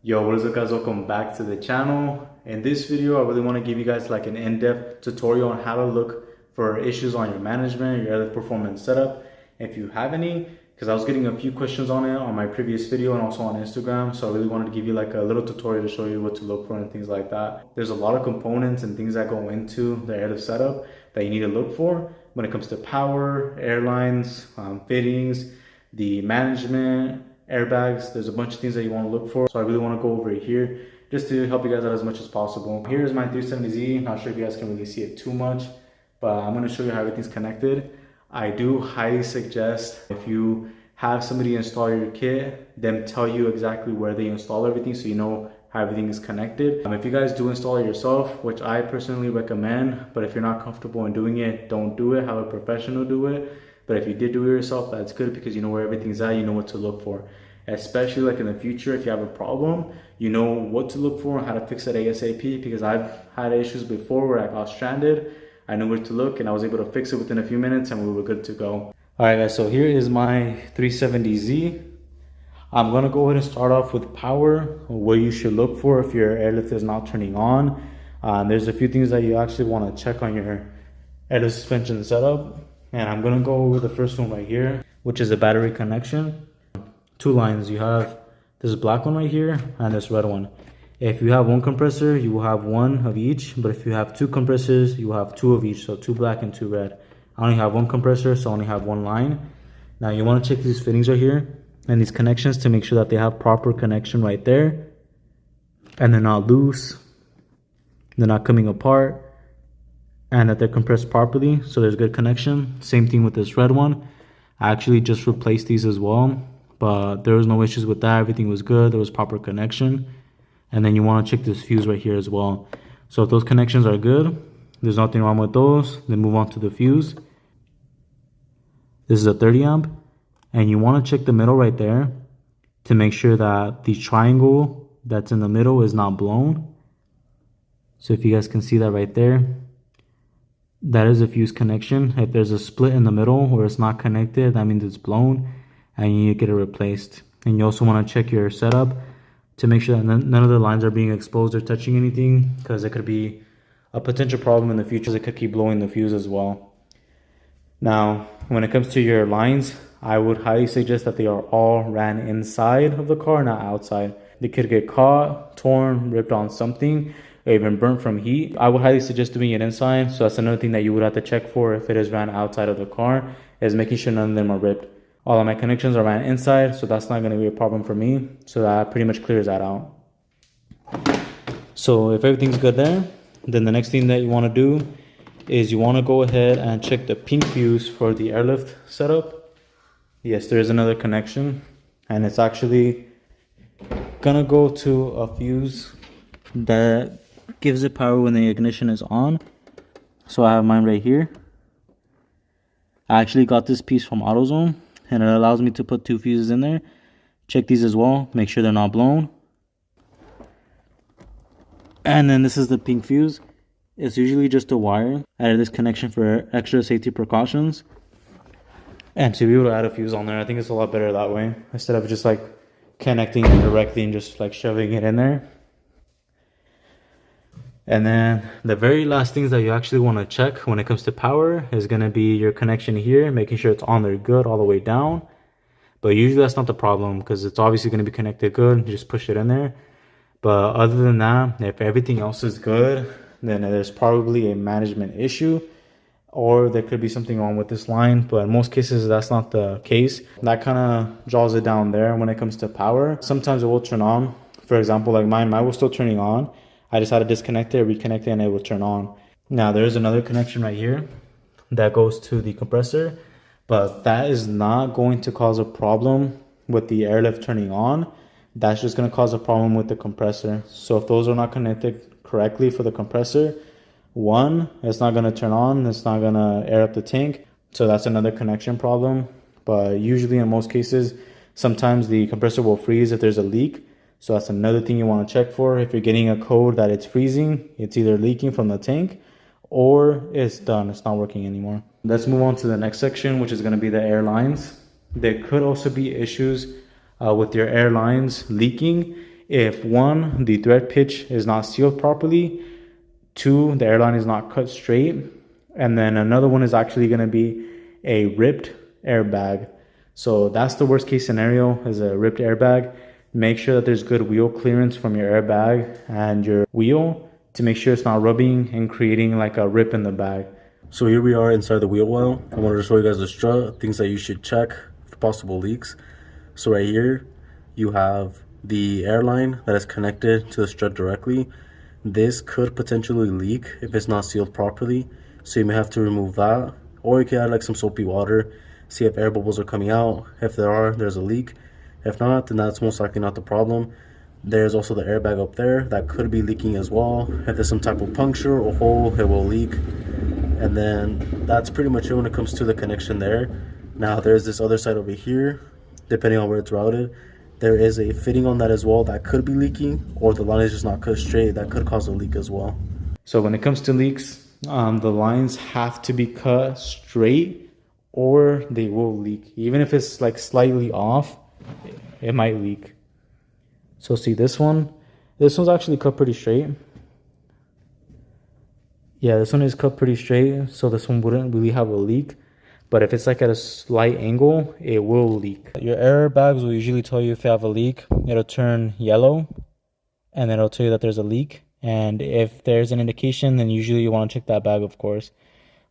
Yo, what is up guys, welcome back to the channel. In this video I really want to give you guys like an in-depth tutorial on how to look for issues on your management, your airlift performance setup, if you have any, because I was getting a few questions on it on my previous video and also on Instagram. So I really wanted to give you like a little tutorial to show you what to look for and things like that. There's a lot of components and things that go into the airlift setup that you need to look for when it comes to power, airlines, fittings, the management, airbags. There's a bunch of things that you want to look for, so I really want to go over it here just to help you guys out as much as possible. Here's my 370Z. Not sure if you guys can really see it too much, but I'm going to show you how everything's connected. I do highly suggest, if you have somebody install your kit, them tell you exactly where they install everything so you know how everything is connected. If you guys do install it yourself, which I personally recommend, but if you're not comfortable in doing it, don't do it. Have a professional do it. But if you did do it yourself, that's good because you know where everything's at, you know what to look for. Especially like in the future, if you have a problem, you know what to look for and how to fix it ASAP, because I've had issues before where I got stranded. I knew where to look and I was able to fix it within a few minutes and we were good to go. All right guys, so here is my 370Z. I'm gonna go ahead and start off with power, what you should look for if your airlift is not turning on. There's a few things that you actually wanna check on your airlift suspension setup. And I'm gonna go over the first one right here, which is a battery connection. Two lines, you have this black one right here and this red one. If you have one compressor, you will have one of each, but if you have two compressors, you will have two of each, so two black and two red. I only have one compressor, so I only have one line. Now you wanna check these fittings right here and these connections to make sure that they have proper connection right there. And they're not loose, they're not coming apart, and that they're compressed properly, so there's good connection. Same thing with this red one. I actually just replaced these as well, but there was no issues with that. Everything was good, there was proper connection. And then you want to check this fuse right here as well. So if those connections are good, there's nothing wrong with those, then move on to the fuse. This is a 30 amp, and you want to check the middle right there to make sure that the triangle that's in the middle is not blown. So if you guys can see that right there, that is a fuse connection. If there's a split in the middle where it's not connected, that means it's blown and you need to get it replaced. And you also want to check your setup to make sure that none of the lines are being exposed or touching anything, because it could be a potential problem in the future. It could keep blowing the fuse as well. Now, when it comes to your lines, I would highly suggest that they are all ran inside of the car, not outside. They could get caught, torn, ripped on something, or even burnt from heat. I would highly suggest doing it inside. So that's another thing that you would have to check for if it is ran outside of the car, is making sure none of them are ripped. All of my connections are ran inside, so that's not going to be a problem for me. So that pretty much clears that out. So if everything's good there, then the next thing that you want to do is you want to go ahead and check the pink fuse for the airlift setup. Yes, there is another connection, and it's actually gonna go to a fuse that gives it power when the ignition is on. So I have mine right here. I actually got this piece from AutoZone, and it allows me to put two fuses in there. Check these as well, make sure they're not blown. And then this is the pink fuse. It's usually just a wire. I added this connection for extra safety precautions and to be able to add a fuse on there. I think it's a lot better that way, instead of just like connecting it directly and just like shoving it in there. And then the very last things that you actually want to check when it comes to power is going to be your connection here, making sure it's on there good all the way down. But usually that's not the problem, because it's obviously going to be connected good. You just push it in there. But other than that, if everything else is good, then there's probably a management issue, or there could be something wrong with this line. But in most cases, that's not the case. That kind of draws it down there when it comes to power. Sometimes it will turn on. For example, like mine was still turning on. I just had to disconnect it, reconnect it, and it will turn on. Now there's another connection right here that goes to the compressor, but that is not going to cause a problem with the airlift turning on. That's just going to cause a problem with the compressor. So if those are not connected correctly for the compressor, one, it's not going to turn on, it's not going to air up the tank. So that's another connection problem. But usually in most cases, sometimes the compressor will freeze if there's a leak. So that's another thing you want to check for. If you're getting a code that it's freezing, it's either leaking from the tank or it's done, it's not working anymore. Let's move on to the next section, which is going to be the airlines. There could also be issues with your airlines leaking if one, the thread pitch is not sealed properly, two, the airline is not cut straight, and then another one is actually going to be a ripped airbag. So that's the worst case scenario, is a ripped airbag. Make sure that there's good wheel clearance from your airbag and your wheel to make sure it's not rubbing and creating like a rip in the bag. So here we are inside the wheel well. I wanted to show you guys the strut, things that you should check for possible leaks. So right here, you have the airline that is connected to the strut directly. This could potentially leak if it's not sealed properly. So you may have to remove that. Or you can add like some soapy water, see if air bubbles are coming out. If there are, there's a leak. If not, then that's most likely not the problem. There's also the airbag up there that could be leaking as well. If there's some type of puncture or hole, it will leak. And then that's pretty much it when it comes to the connection there. Now there's this other side over here, depending on where it's routed. There is a fitting on that as well that could be leaking, or the line is just not cut straight. That could cause a leak as well. So when it comes to leaks, the lines have to be cut straight or they will leak. Even if it's like slightly off, it might leak. So see this one's actually cut pretty straight. Yeah, this one is cut pretty straight, so this one wouldn't really have a leak. But if it's like at a slight angle, it will leak. Your airbags will usually tell you if you have a leak. It'll turn yellow, and then it'll tell you that there's a leak. And if there's an indication, then usually you want to check that bag, of course.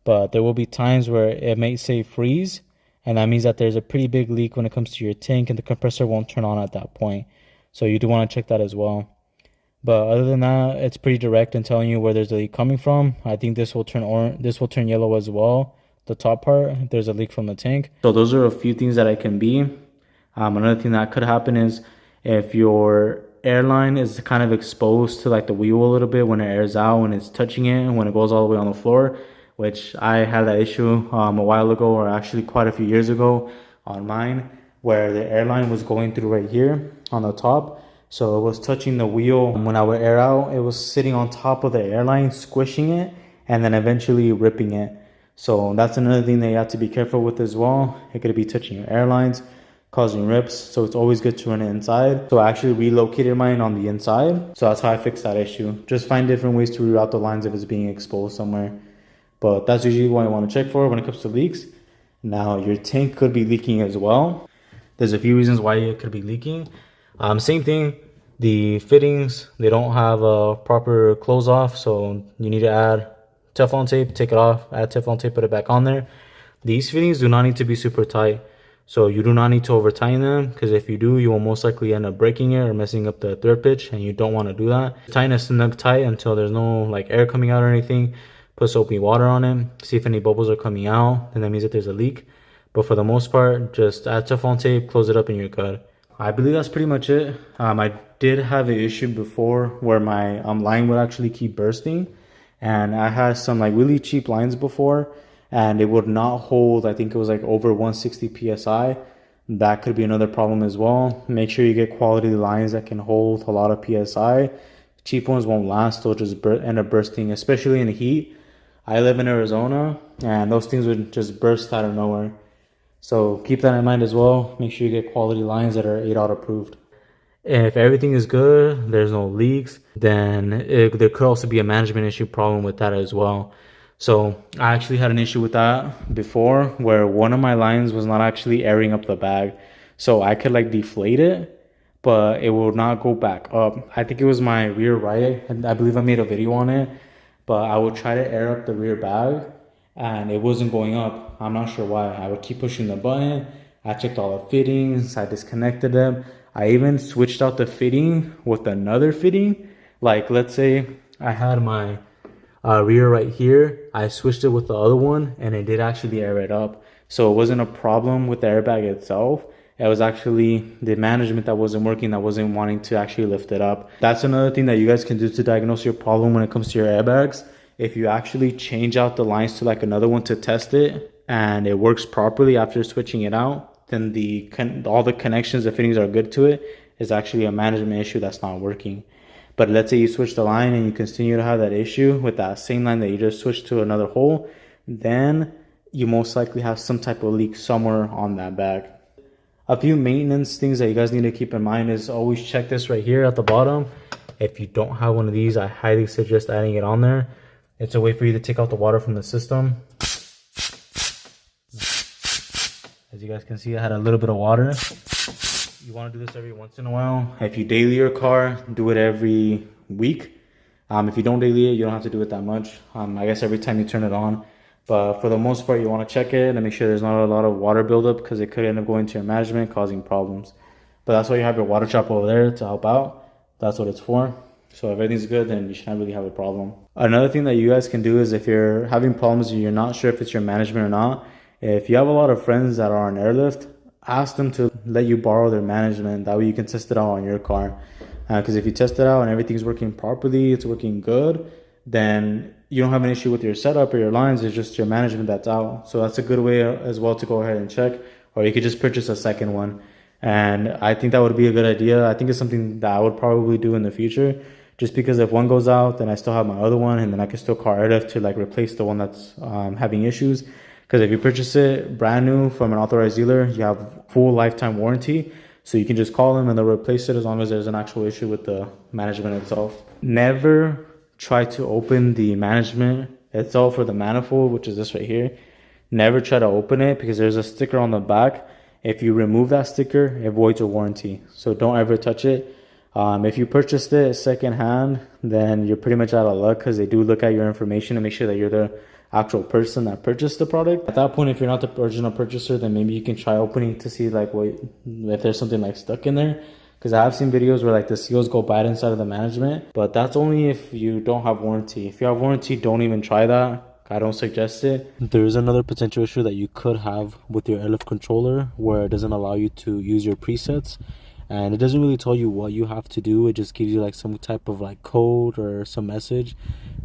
But there will be times where it may say freeze, and that means that there's a pretty big leak when it comes to your tank, and the compressor won't turn on at that point. So you do want to check that as well. But other than that, it's pretty direct in telling you where there's a leak coming from. I think this will turn turn yellow as well. The top part, if there's a leak from the tank. So those are a few things that it can be. Another thing that could happen is if your airline is kind of exposed to like the wheel a little bit when it airs out, when it's touching it, and when it goes all the way on the floor, which I had that issue a while ago, or actually quite a few years ago on mine, where the airline was going through right here on the top. So it was touching the wheel. When I would air out, it was sitting on top of the airline, squishing it, and then eventually ripping it. So that's another thing that you have to be careful with as well. It could be touching your airlines, causing rips. So it's always good to run it inside. So I actually relocated mine on the inside. So that's how I fixed that issue. Just find different ways to reroute the lines if it's being exposed somewhere. But that's usually what I want to check for when it comes to leaks. Now your tank could be leaking as well. There's a few reasons why it could be leaking. Same thing, the fittings, they don't have a proper close off, so you need to add Teflon tape, take it off, add Teflon tape, put it back on there. These fittings do not need to be super tight, so you do not need to over tighten them, because if you do, you will most likely end up breaking it or messing up the thread pitch, and you don't want to do that. Tighten a snug tight until there's no like air coming out or anything. Put soapy water on it, see if any bubbles are coming out, and that means that there's a leak. But for the most part, just add Teflon tape, close it up, and you're good. I believe that's pretty much it. I did have an issue before where my line would actually keep bursting, and I had some like really cheap lines before, and it would not hold. I think it was like over 160 psi. That could be another problem as well. Make sure you get quality lines that can hold a lot of psi. Cheap ones won't last; they'll just end up bursting, especially in the heat. I live in Arizona, and those things would just burst out of nowhere. So keep that in mind as well. Make sure you get quality lines that are 8-out approved. If everything is good, there's no leaks, then there could also be a management issue problem with that as well. So I actually had an issue with that before, where one of my lines was not actually airing up the bag. So I could like deflate it, but it will not go back up. I think it was my rear right, and I believe I made a video on it, but I would try to air up the rear bag, and it wasn't going up. I'm not sure why. I would keep pushing the button. I checked all the fittings. I disconnected them. I even switched out the fitting with another fitting. Like, let's say I had my rear right here. I switched it with the other one, and it did actually air it up. So it wasn't a problem with the airbag itself. It was actually the management that wasn't working, that wasn't wanting to actually lift it up. That's another thing that you guys can do to diagnose your problem when it comes to your airbags. If you actually change out the lines to like another one to test it, and it works properly after switching it out, then all the connections, the fittings are good to it. It's actually a management issue that's not working. But let's say you switch the line and you continue to have that issue with that same line that you just switched to another hole, then you most likely have some type of leak somewhere on that bag. A few maintenance things that you guys need to keep in mind is always check this right here at the bottom. If you don't have one of these, I highly suggest adding it on there. It's a way for you to take out the water from the system. As you guys can see, I had a little bit of water. You want to do this every once in a while. If you daily your car, do it every week. If you don't daily it, you don't have to do it that much. I guess every time you turn it on. But for the most part, you want to check it and make sure there's not a lot of water buildup, because it could end up going to your management, causing problems. But that's why you have your water shop over there to help out. That's what it's for. So if everything's good, then you shouldn't really have a problem. Another thing that you guys can do is, if you're having problems and you're not sure if it's your management or not, if you have a lot of friends that are on Airlift, ask them to let you borrow their management. That way you can test it out on your car. Because if you test it out and everything's working properly, it's working good, then you don't have an issue with your setup or your lines. It's just your management that's out. So that's a good way as well to go ahead and check. Or you could just purchase a second one. And I think that would be a good idea. I think it's something that I would probably do in the future. Just because if one goes out, then I still have my other one, and then I can still call Airlift to like replace the one that's having issues. Because if you purchase it brand new from an authorized dealer, you have full lifetime warranty. So you can just call them and they'll replace it as long as there's an actual issue with the management itself. Never try to open the management itself for the manifold, which is this right here. Never try to open it, because there's a sticker on the back. If you remove that sticker, it voids your warranty. So don't ever touch it. If you purchased it secondhand, then you're pretty much out of luck, because they do look at your information and make sure that you're the actual person that purchased the product. At that point, if you're not the original purchaser, then maybe you can try opening to see like if there's something like stuck in there. Because I have seen videos where like the seals go bad inside of the management, but that's only if you don't have warranty. If you have warranty, don't even try that. I don't suggest it. There's another potential issue that you could have with your Airlift controller, where it doesn't allow you to use your presets, and it doesn't really tell you what you have to do. It just gives you like some type of like code or some message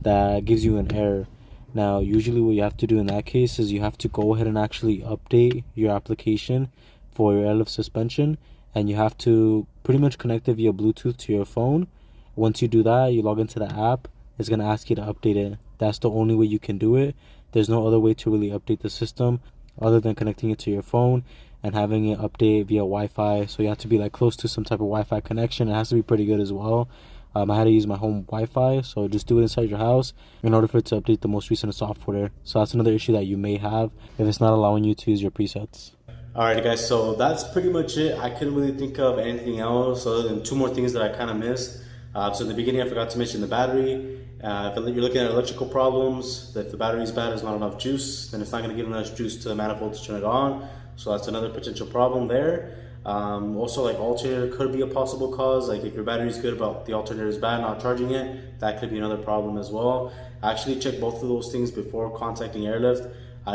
that gives you an error. Now, usually what you have to do in that case is you have to go ahead and actually update your application for your Airlift suspension, and you have to pretty much connect it via Bluetooth to your phone. Once you do that, you log into the app. It's going to ask you to update it. That's the only way you can do it. There's no other way to really update the system other than connecting it to your phone and having it update via Wi-Fi. So you have to be like close to some type of Wi-Fi connection. It has to be pretty good as well. I had to use my home Wi-Fi, so just do it inside your house in order for it to update the most recent software. So that's another issue that you may have if it's not allowing you to use your presets. Alright guys, so that's pretty much it. I couldn't really think of anything else other than two more things that I kind of missed. So in the beginning I forgot to mention the battery. If you're looking at electrical problems, if the battery is bad, there's not enough juice, then it's not going to give enough juice to the manifold to turn it on. So that's another potential problem there. Also, like alternator could be a possible cause. Like if your battery is good but the alternator is bad, not charging it, that could be another problem as well. Actually check both of those things before contacting Airlift.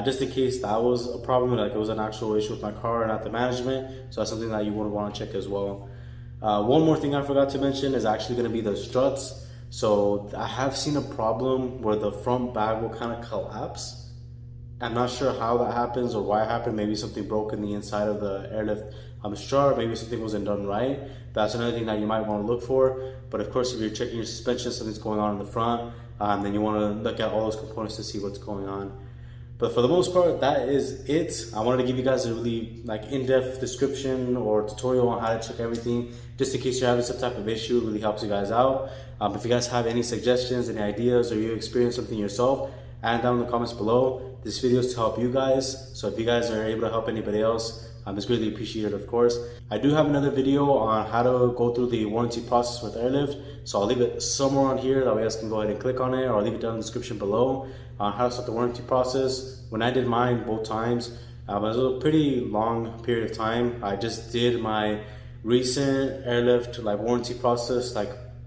Just in case that was a problem, like it was an actual issue with my car and not the management. So that's something that you would want to check as well. One more thing I forgot to mention is actually going to be the struts. So I have seen a problem where the front bag will kind of collapse. I'm not sure how that happens or why it happened. Maybe something broke in the inside of the Airlift strut, maybe something wasn't done right. That's another thing that you might want to look for. But of course, if you're checking your suspension, something's going on in the front, then you want to look at all those components to see what's going on. But for the most part, that is it. I wanted to give you guys a really in-depth description or tutorial on how to check everything, just in case you're having some type of issue. It really helps you guys out. If you guys have any suggestions, any ideas, or you experience something yourself, add down in the comments below. This video is to help you guys. So if you guys are able to help anybody else, it's greatly appreciated, of course. I do have another video on how to go through the warranty process with Airlift. So I'll leave it somewhere on here. That way you guys can go ahead and click on it, or I'll leave it down in the description below on how to start the warranty process. When I did mine both times, it was a pretty long period of time. I just did my recent Airlift warranty process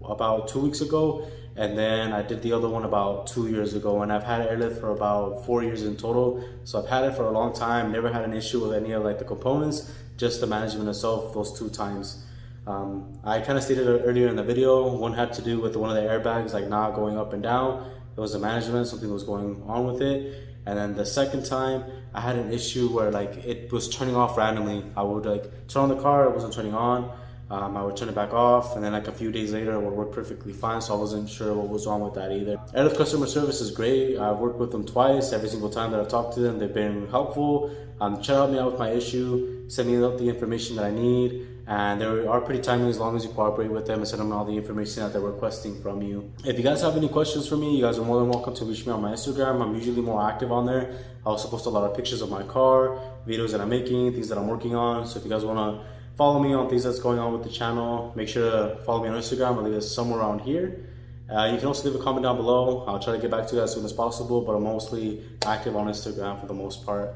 about 2 weeks ago, and then I did the other one about 2 years ago, and I've had Airlift for about 4 years in total. So I've had it for a long time, never had an issue with any of the components, just the management itself those 2 times. I kind of stated it earlier in the video. One had to do with one of the airbags not going up and down. It was the management, something was going on with it. And then the second time I had an issue where it was turning off randomly. I would turn on the car, it wasn't turning on. I would turn it back off, and then a few days later it would work perfectly fine, so I wasn't sure what was wrong with that either. Airlift customer service is great. I've worked with them twice. Every single time that I've talked to them, they've been helpful. Try to help me out with my issue. send me the information that I need, and they are pretty timely as long as you cooperate with them and send them all the information that they're requesting from you. If you guys have any questions for me, you guys are more than welcome to reach me on my Instagram. I'm usually more active on there. I also post a lot of pictures of my car, videos that I'm making, things that I'm working on. So if you guys want to follow me on things that's going on with the channel, make sure to follow me on Instagram. I'll leave it somewhere around here. You can also leave a comment down below. I'll try to get back to you as soon as possible, but I'm mostly active on Instagram for the most part.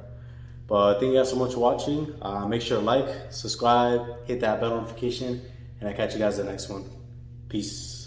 But thank you guys so much for watching. Make sure to like, subscribe, hit that bell notification, and I'll catch you guys in the next one. Peace.